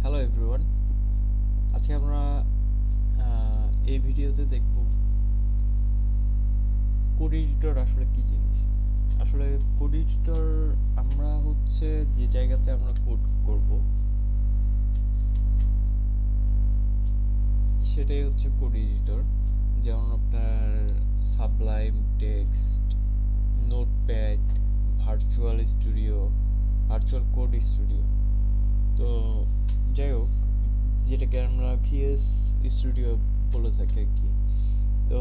Hello everyone, আজকে আমরা এই ভিডিওতে দেখব কোড এডিটর আসলে কি জিনিস। আসলে কোড এডিটর আমরা হচ্ছে যে জায়গাতে আমরা কোড করব সেটাই হচ্ছে কোড এডিটর। যেমন আপনার Sublime text, notepad, virtual studio, virtual code studio. তো যাই হোক, যেটাকে আমরা ভিএস স্টুডিও বলে থাকি আর কি। তো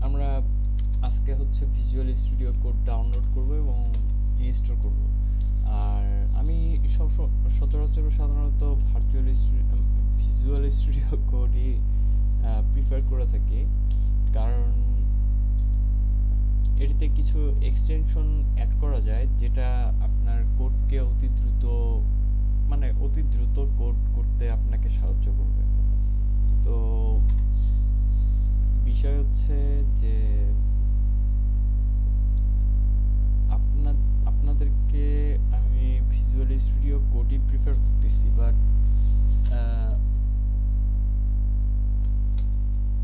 আমরা আজকে হচ্ছে ভিজুয়াল স্টুডিও কোড ডাউনলোড করব এবং ইনস্টল করব। আর আমি সচরাচর সাধারণত ভিজুয়াল স্টুডিও কোডই প্রিফার করে থাকি, কারণ এটিতে কিছু এক্সটেনশন অ্যাড করা যায় যেটা আপনার কোডকে অতি দ্রুত কোড করতে আপনাকে সাহায্য করবে। তো বিষয় হচ্ছে যে আপনাদেরকে আমি ভিজুয়াল স্টুডিও কোডই প্রিফার করতেছি, বাট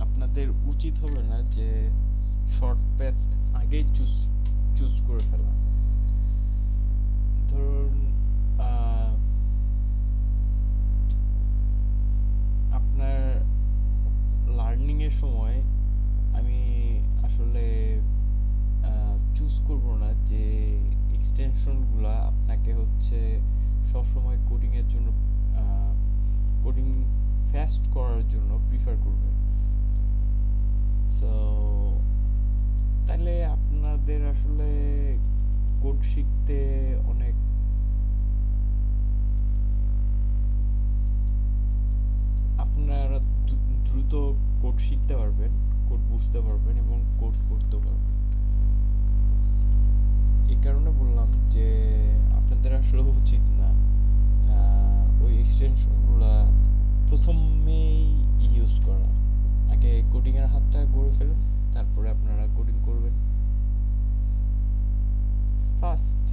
আপনাদের উচিত হবে না যে শর্ট প্যাথ আগেই চুজ করে ফেলা। ধরুন আপনার লার্নিং এর সময় আমি আসলে চুজ করব না যে এক্সটেনশনগুলো আপনাকে হচ্ছে সবসময় কোডিং এর জন্য কোডিং ফাস্ট করার জন্য প্রিফার করবে। সো তাহলে আপনাদের আসলে কোড শিখতে অনেক আপনারা দ্রুত কোড শিখতে পারবেন, কোড বুঝতে পারবেন এবং কোড করতে পারবেন। এই কারণে বললাম যে আপনাদের আসলে উচিত না ওই এক্সটেনশনগুলা প্রথমেই ইউজ করা। আগে কোডিং এর হাতটা গড়ে ফেলুন, তারপরে আপনারা কোডিং করবেন ফার্স্ট।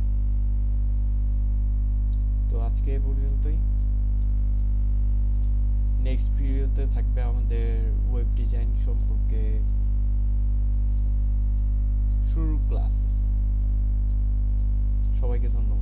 তো আজকে এই পর্যন্তই। নেক্সট ভিডিওতে থাকবে আমাদের ওয়েব ডিজাইন সম্পর্কে শুরুর ক্লাস। সবাইকে ধন্যবাদ।